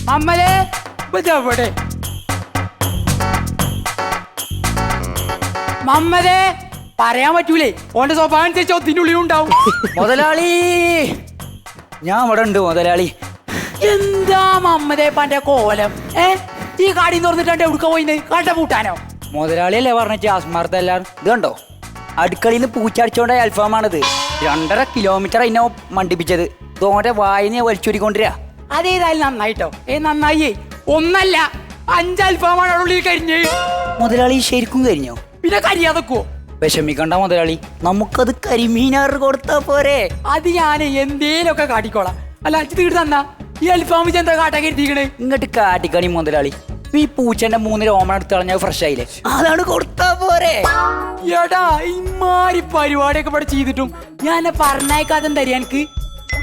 മമ്മലേ ഇതെവിടെ? മമ്മലേ പറയാൻ പറ്റൂലേ, ഓന്റെ സ്വഭാവം അനുസരിച്ച് ഒത്തിനുള്ളിൽ ഉണ്ടാവും. മുതലാളി, ഞാൻ ഇവിടെ ഉണ്ട് മുതലാളി. എന്താ മമ്മതേ പന്റെ കോലം? ഈ കാടി തുറന്നിട്ട് എവിടുക്ക പോയിന്ന്? കട്ട പൂട്ടാനോ? മുതലാളിയല്ലേ പറഞ്ഞ ആസ്മാർത്തല്ല. ഇത് കണ്ടോ, അടുക്കളയിൽ നിന്ന് പൂച്ചടിച്ചോണ്ട അൽഫാമാണിത്. 2.5 കിലോമീറ്റർ അതിനെ മണ്ടിപ്പിച്ചത്. തോന്റെ വായനെ വലിച്ചൂരിക്കൊണ്ടിരാ. അതേതായാലും നന്നായിട്ടോ. നന്നായി. ഒന്നല്ല 5 അൽഫാമാണ് ഉള്ളിൽ കരിഞ്ഞ്. മുതലാളി ശരിക്കും കരിഞ്ഞോ? പിന്നെ കരിയാതെക്കുവോ? വിഷമിക്കണ്ട മുതലാളി, നമുക്കത് കരിമീനാറ് കൊടുത്താ പോരെ? അത് ഞാൻ എന്തേലൊക്കെ കാട്ടിക്കോളാം. അല്ല അച്ഛൻ തീട്ട് തന്നാ ഈ അൽഫാമി എന്താ കാട്ടാൻ കരുതിക്കണേ? ഇങ്ങോട്ട് കാട്ടിക്കണി മുതലാളി. ഈ പൂച്ചന്റെ 3 രോമം എടുത്ത് കളഞ്ഞാൽ ഫ്രഷ് ആയില്ലേ? അതാണ് കൊടുത്താ പോരെ? എടാ ഇമാരി പരിപാടിയൊക്കെ ഇവിടെ ചെയ്തിട്ടും ഞാൻ പറഞ്ഞേക്കാതെ തരാ എനിക്ക്.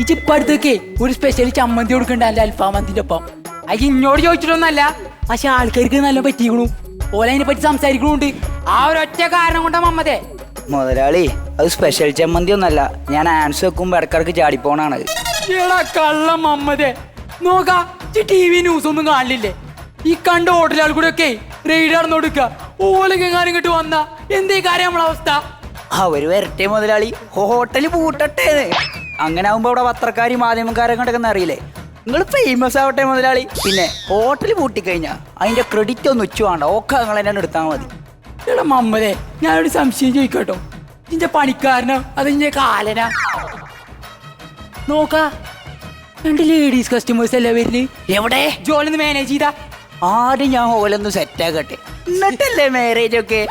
ഈ ചിപ്പടുത്തേക്ക് ഒരു സ്പെഷ്യൽ ചമ്മന്തി കൊടുക്കണ്ട എന്റെ അൽഫാമന്തിന്റെ ഒപ്പം. അത് ഇന്നോട് ചോദിച്ചിട്ടൊന്നല്ല, പക്ഷെ ആൾക്കാർക്ക് നല്ല പറ്റിക്കണു. ഓലെ അതിനെ പറ്റി സംസാരിക്കണുണ്ട്. ആ ഒരൊറ്റ കാരണം കൊണ്ടാ മമ്മതേ. മുതലാളി, അത് സ്പെഷ്യൽ ചമ്മന്തി ഒന്നല്ല, ഞാൻ ആൻസ് വെക്കുമ്പോ ഇടക്കിടക്ക് ചാടിപ്പോണാണ്. എടാ കള്ളം മമ്മതേ. നോക്കാ TV ന്യൂസ് ഒന്നും കാണില്ലേ? ഈ കണ്ട ഹോട്ടലുകൾ കൂടെ ഒക്കെ റെയ്ഡ് നടന്നോടുക്ക. ഓലൊക്കെ എങ്ങാനും ഇങ്ങോട്ട് വന്നാ എന്തേ കാര്യം നമ്മളെ അവസ്ഥ? അവര് വരട്ടെ മുതലാളി, ഹോട്ടല് പൂട്ടട്ടെ. അങ്ങനെ ആവുമ്പോ അവിടെ പത്രക്കാരും മാധ്യമക്കാരെ കണ്ടൊക്കെ അറിയില്ലേ? നിങ്ങൾ ഫേമസ് ആവട്ടെ മുതലാളി. പിന്നെ ഹോട്ടല് പൂട്ടിക്കഴിഞ്ഞാ അതിന്റെ ക്രെഡിറ്റ് ഒന്നും ഉച്ച വേണ്ട, ഒക്കെ നിങ്ങൾ എന്നെ എടുത്താൽ മതി. എടാ മമ്മതേ, ഞാനൊരു സംശയം ചോദിക്കട്ടോ. നിന്റെ പണിക്കാരനോ അത് നിന്റെ കാലനാ? നോക്കാ 2 ലേഡീസ് കസ്റ്റമേഴ്സ് അല്ലേ വരുന്നത്. എവിടെ ജോലിന്ന് മാനേജ് ചെയ്താ? ആദ്യം ഞാൻ ഹോലൊന്ന് സെറ്റ് ആക്കട്ടെ, എന്നിട്ടല്ലേ മാരേജ് ഒക്കെ.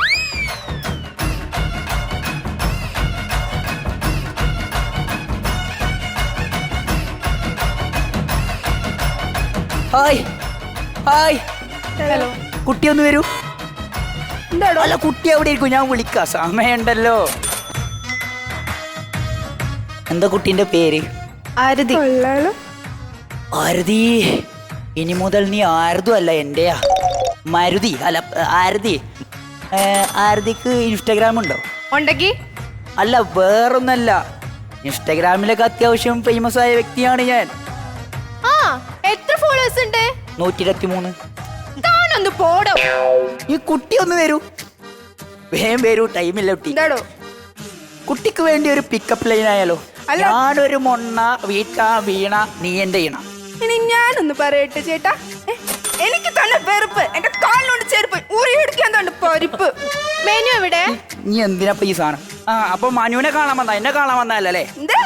Hi hi, hello. കുട്ടി ഒന്ന് വരൂ. അല്ല കുട്ടി എവിടെ ഇരിക്കും? ഞാൻ വിളിക്കാം, സമയമുണ്ടല്ലോ. എന്താ കുട്ടീന്റെ പേര്? ആരതി. ആരതി, ഇനി മുതൽ നീ ആരതും അല്ല, എന്റെയാ. മരുതി അല്ല ആരതി. ആരതിക്ക് ഇൻസ്റ്റാഗ്രാം ഉണ്ടോ? ഉണ്ടെങ്കി അല്ല വേറൊന്നല്ല, ഇൻസ്റ്റാഗ്രാമിലൊക്കെ അത്യാവശ്യം ഫേമസ് ആയ വ്യക്തിയാണ് ഞാൻ. ആ എത്ര ഫോളോവേഴ്സ് ഉണ്ട്? 123. താനൊന്ന് പോടോ. ഈ കുട്ടി ഒന്ന് വരൂ, വേഗം വരൂ, ടൈമില്ല കുട്ടി. കുട്ടിക്ക് വേണ്ടി ഒരു പിക്കപ്പ് ലൈൻ ആയാലോ? ഞാനൊരു മൊണ്ണ, വീണ, നീ എന്റെ ഇണ. ഇനി ഞാനൊന്ന് പറയട്ടെ ചേട്ടാ, എനിക്ക് തന്നെ വെറുപ്പ്. എന്റെ കാലിനോട് ചെരുപ്പ് ഉറിയെടുക്കാൻ തന്നെ പരിപ്പ്. മെനു എവിടെ? നീ എന്തിനാ ഈ സാധനം? അപ്പൊ മനുവിനെ കാണാൻ വന്നാ, എന്നെ കാണാൻ വന്നല്ലേ? എന്താ